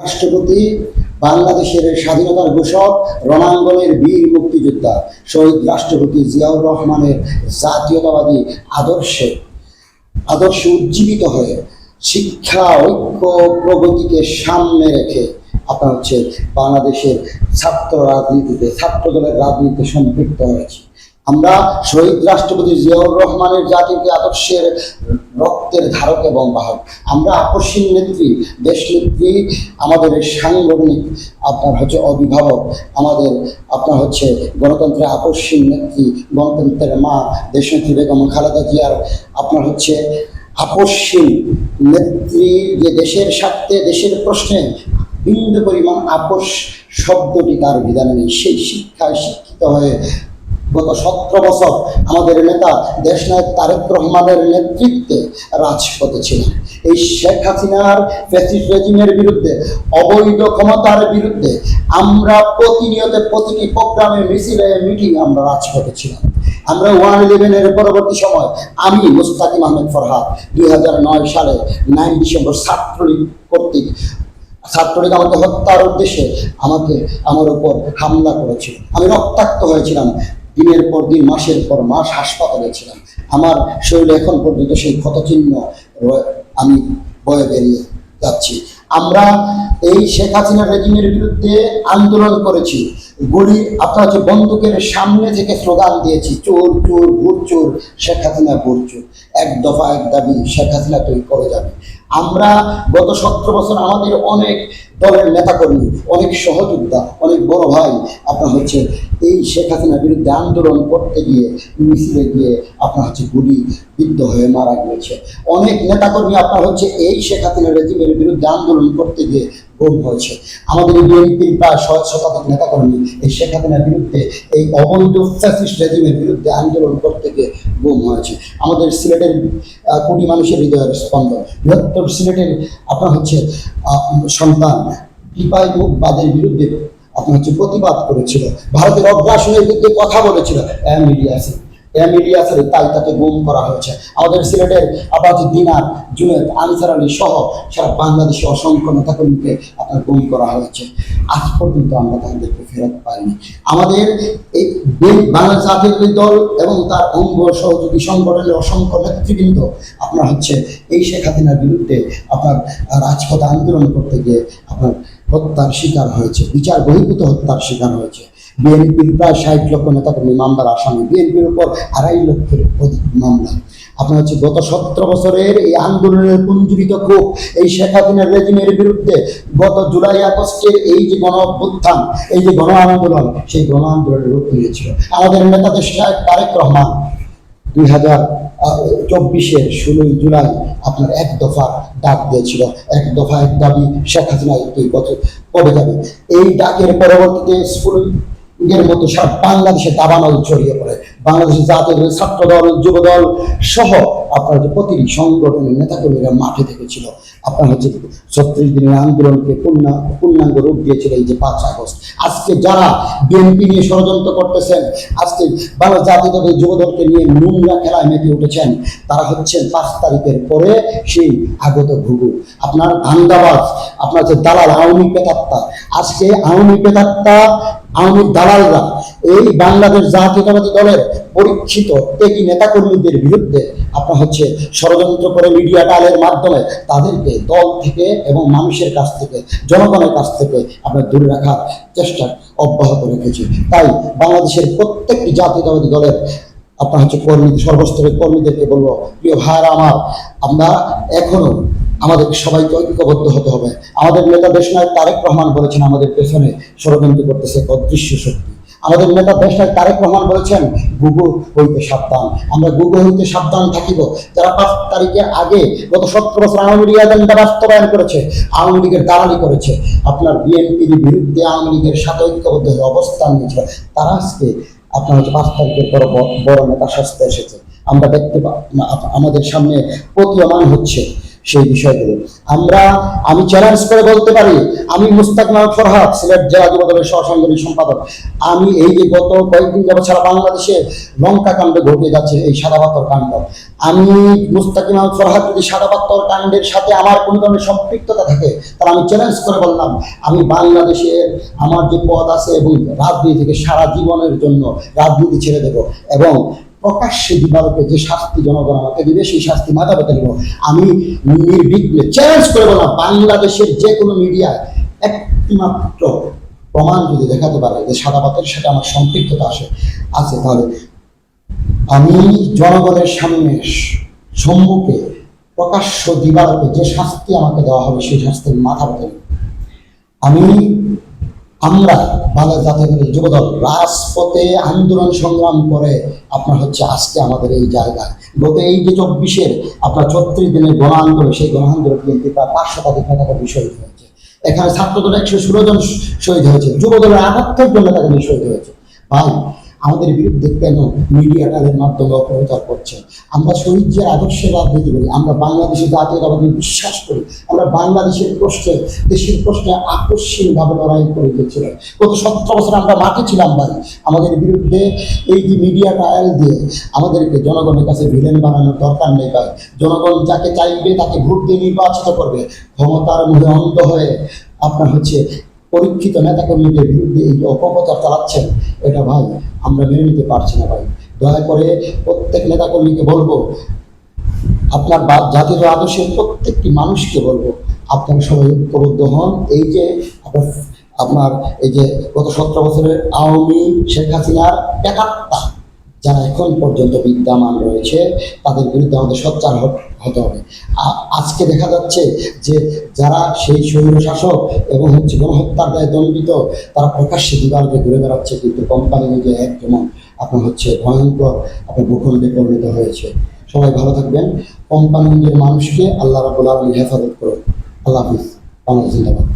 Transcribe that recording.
রাষ্ট্রপতি বাংলাদেশের স্বাধীনতার ঘোষক, রণাঙ্গনের বীর মুক্তিযোদ্ধা শহীদ রাষ্ট্রপতি জিয়াউর রহমানের জাতীয়তাবাদী আদর্শে উজ্জীবিত হয়ে শিক্ষা, ঐক্য, প্রগতিকে সামনে রেখে আপনার বাংলাদেশের ছাত্র দলের রাজনীতিতে সম্পৃক্ত হয়েছি। আমরা শহীদ রাষ্ট্রপতি জিয়াউর রহমানের জাতীয় আদর্শের রক্তের ধারক এবং বাহক। আমরা আপসীন নেত্রী, দেশনেত্রী, আমাদের সাংগঠনিক অভিভাবক, আমাদের গণতন্ত্রের আপসীন নেত্রী, গণতন্ত্রের মা দেশনেত্রী বেগম খালেদা জিয়ার আপসীন নেত্রী, যে দেশের স্বার্থে, দেশের প্রশ্নে বিন্দু পরিমাণ আপোষ শব্দটি তার বিধানে নেই। সেই শিক্ষায় শিক্ষিত হয়ে গত 17 বছর আমাদের নেতা দেশনায়ক তারেক রহমানের নেতৃত্বে রাজপথে ছিলেন। এই শেখ হাসিনার ফ্যাসিস্ট রেজিমের বিরুদ্ধে, অবৈধ ক্ষমতার বিরুদ্ধে আমরা প্রতিনিয়ত প্রতিটি প্রোগ্রামে, মিছিলে, মিটিং আমরা রাজপথে ছিলাম। আমরা 1/11-এর পরবর্তী সময় আমি মুস্তাকিম আহমেদ ফরহাদ 2009 সালে 9 ডিসেম্বর ছাত্রলীগ আমাকে হত্যার উদ্দেশ্যে আমার উপর হামলা করেছিল। আমি রক্তাক্ত হয়েছিলাম, দিনের পর দিন, মাসের পর মাস হাসপাতালে ছিলাম। আমার শরীরে এখন পর্যন্ত সেই ক্ষতচিহ্ন আমি বয়ে বেরিয়ে যাচ্ছি। আমরা এই শেখ হাসিনা রেজিমের বিরুদ্ধে আন্দোলন করেছি। বন্দুকের সামনে থেকে স্লোগান দিয়েছি, চোর চোর, ভোট চোর, শেখ হাসিনা ভোট চোর, এক দফা এক দাবি, শেখ হাসিনা তৈরি করে যাবে। আমরা গত 17 বছর আমাদের অনেক দলের নেতাকর্মী, অনেক সহযোদ্ধা, অনেক বড় ভাই এই শেখ হাসিনার বিরুদ্ধে আন্দোলন করতে গিয়ে মিছিলে গিয়ে গুলি বিদ্ধ হয়ে মারা গিয়েছে। অনেক নেতাকর্মী এই শেখ হাসিনা রেজিমের বিরুদ্ধে আন্দোলন করতে গিয়ে গুম হয়েছে। আমাদের বিএনপির প্রায় 100 শতাধিক নেতাকর্মী এই শেখ হাসিনার বিরুদ্ধে, এই অবৈধ ফ্যাসিস্ট রেজিমের বিরুদ্ধে আন্দোলন করতে গিয়ে গুম হয়েছে। আমাদের সিলেটের কোটি মানুষের হৃদয়ের স্পন্দন, বৃহত্তর সিলেটের সন্তান টিপাই মুখবাদের বিরুদ্ধে প্রতিবাদ করেছিল, ভারতের অগ্রাসনের বিরুদ্ধে কথা বলেছিল, তাই তাকে গুম করা হয়েছে। আমাদের সিলেটের দিনার, জুনেদ, আনসার আলী সহ সারা বাংলাদেশে অসংখ্য নেতাকর্মীকে গুম করা হয়েছে। আজ পর্যন্ত আমরা তাদেরকে ফেরত পাইনি। আমাদের এই বাংলাদেশ জাতীয় দল এবং তার অঙ্গ সহযোগী সংগঠনের অসংখ্য নেতৃবৃন্দ এই শেখ হাসিনার বিরুদ্ধে রাজপথে আন্দোলন করতে গিয়ে হত্যার শিকার হয়েছে, বিচার বহির্ভূত হত্যার শিকার হয়েছে। বিএনপির প্রায় 60 লক্ষ নেতাকর্মী মামলার আসামি, বিএনপির উপর 2.5 লক্ষের অধিক মামলা। গত 17 বছরের এই আন্দোলনের পুঞ্জীবিত ক্ষোভ, এই শেখ হাসিনার রেজিমের বিরুদ্ধে গত জুলাই আগস্টের এই যে গণ অভ্যুত্থান, এই যে গণ আন্দোলন, সেই গণ আন্দোলনের রূপ নিয়েছিল। আমাদের নেতা দেশনায়ক তারেক রহমান 2024-এর 16 জুলাই এক দফা ডাক দিয়েছিল, এক দফা এক দাবি, শেখ হাসিনা কবে যাবে। এই ডাকের পরবর্তীতে স্ফুলিঙ্গের মতো সারা বাংলাদেশে দাবানল ছড়িয়ে পড়ে। বাংলাদেশের জাতীয় ছাত্র দল, যুব দল সহ প্রতিটি সংগঠনের নেতাকর্মীরা মাঠে থেকেছিল। 36 দিনের আন্দোলনকে পূর্ণাঙ্গ রূপ দিয়েছিল এই যে 5 আগস্ট। আজকে যারা বিএনপি নিয়ে ষড়যন্ত্র করতেছেন, আজকে বাংলা জাতীয় দলের যুব দলকে নিয়ে নোংরা খেলায় মেতে উঠেছেন, তারা 5 তারিখের পরে সেই আগত ঘুঘু, ধান্দাবাজ, দালাল, আওয়ামী পেতাত্তা। আজকে আওয়ামী পেতাত্তা, আওয়ামী দালালরা এই বাংলাদেশ জাতীয়তাবাদী দলের পরীক্ষিত ত্যাগী নেতাকর্মীদের বিরুদ্ধে ষড়যন্ত্র করে মিডিয়া টালের মাধ্যমে তাদেরকে দল থেকে এবং মানুষের কাছ থেকে, জনগণের কাছ থেকে দূরে রাখার চেষ্টা অব্যাহত রেখেছে। তাই বাংলাদেশের প্রত্যেকটি জাতীয়তাবাদী দলের সর্বস্তরের কর্মীদেরকে বলবো, প্রিয় ভাইরা আমার, আমরা এখনো আমাদের সবাইকে ঐক্যবদ্ধ হতে হবে। আমাদের নেতা দেশনায়ক তারেক রহমান বলেছেন, আমাদের পেছনে ষড়যন্ত্র করতেছে অদৃশ্য শক্তি। আমাদের নেতা দেশনায়ক তারেক রহমান বলেছেন, গুগু হইতে সাবধান। আমরা গুগু হইতে সাবধান থাকিব। যারা 5 তারিখের আগে গত 17 বছর আওয়ামী লীগ এজেন্ডা বাস্তবায়ন করেছে, আওয়ামী লীগের দালালি করেছে, বিএনপির বিরুদ্ধে আওয়ামী লীগের সাথে ঐক্যবদ্ধ হয়ে অবস্থান নিয়েছিল, তারা আজকে 5 তারিখের পর বড় নেতা সাজতে এসেছে। আমরা দেখতে আমাদের সামনে প্রতীয়মান হচ্ছে সেই বিষয়গুলো আমি চ্যালেঞ্জ করে বলতে পারি, আমি মুস্তাক মাহমুদ ফরহাদ, সিলেট জেলা যুব দলের সহসাংগঠনিক সম্পাদক। আমি এই যে গত কয়েকদিন যাবত সারা বাংলাদেশে লঙ্কা কাণ্ড ঘটে যাচ্ছে, এই সাদা পাথর কাণ্ড, আমি মুস্তাক মাহমুদ ফরহাদ যদি সাদা পাথর কাণ্ডের সাথে আমার কোনো ধরনের সম্পৃক্ততা থাকে, তাহলে আমি চ্যালেঞ্জ করে বললাম, আমি বাংলাদেশের আমার যে পদ আছে এবং রাজনীতি থেকে সারা জীবনের জন্য রাজনীতি ছেড়ে দেব, এবং প্রকাশ্যে দিবালোকে যে শাস্তি জনগণ আমাকে দিবে সেই শাস্তি মাথা পেতে নেব। আমি নির্বিঘ্নে চ্যালেঞ্জ করে বললাম, বাংলাদেশের যে কোনো মিডিয়ায় একটি মাত্র প্রমাণ যদি দেখাতে পারে যে সাদা পাথরের সাথে আমার সম্পৃক্ততা আছে, তাহলে আমি জনগণের সামনে সম্মুখে প্রকাশ্য দিবালোকে যে শাস্তি আমাকে দেওয়া হবে সেই শাস্তির মাথা পেতে নেব। আমরা বাংলাদেশ জাতীয় যুবদল রাজপথে আন্দোলন সংগ্রাম করে আজকে আমাদের এই জায়গায় গত এই যে 24-এর 36 দিনের গণ আন্দোলন, সেই গণ আন্দোলন কিন্তু প্রায় 5 শতাধিক নেতাকে শহীদ হয়েছে। এখানে ছাত্রদল 116 জন শহীদ হয়েছে, যুবদলের 78 জন নেতাকে শহীদ হয়েছে। ভাই, আমাদের বিরুদ্ধে কেন মিডিয়া তাদের মাধ্যমে অপপ্রচার করছে? আমরা শহীদের আদর্শের রাজনীতি করি, আমরা বাংলাদেশের জাতীয়তাবাদী বিশ্বাস করি, আমরা বাংলাদেশের প্রশ্নে, দেশের প্রশ্নে আকস্মিকভাবে লড়াই করে গেছিলাম। গত 17 বছর আমরা মাঠে ছিলাম। ভাই, আমাদের বিরুদ্ধে এই যে মিডিয়া ট্রায়াল দিয়ে আমাদেরকে জনগণের কাছে ভিলেন বানানোর দরকার নেই। ভাই, জনগণ যাকে চাইবে তাকে ভোট দিয়ে নির্বাচিত করবে। ক্ষমতার মুখে অন্ধ হয়ে পরীক্ষিত নেতাকর্মীদের বিরুদ্ধে এই অপপ্রচার চালাচ্ছেন, এটা ভাই আমরা মেনে নিতে পারছি না। ভাই, দয়া করে প্রত্যেক নেতাকর্মীকে বলবো, আপনার জাতীয় আদর্শের প্রত্যেকটি মানুষকে বলবো, আপনারা সবাই ঐক্যবদ্ধ হন। এই যে আপনার এই যে গত 17 বছরের আওয়ামী শেখ হাসিনার বেকারটা যারা এখন পর্যন্ত বিদ্যমান রয়েছে, তাদের বিরুদ্ধে আমাদের সোচ্চার হতে হবে। আজকে দেখা যাচ্ছে যে যারা সেই স্বৈর শাসক এবং গণহত্যার দায়ে দণ্ডিত, তারা প্রকাশ্যে দিবালোকে ঘুরে বেড়াচ্ছে, কিন্তু কোম্পানি যে একজন ভয়ঙ্কর ভূখণ্ডে পরিণত হয়েছে। সবাই ভালো থাকবেন। কোম্পানিগঞ্জের মানুষকে আল্লাহ রাব্বুল আলামিন হেফাজত করুন। আল্লাহ হাফিজ। বাংলাদেশ জিন্দাবাদ।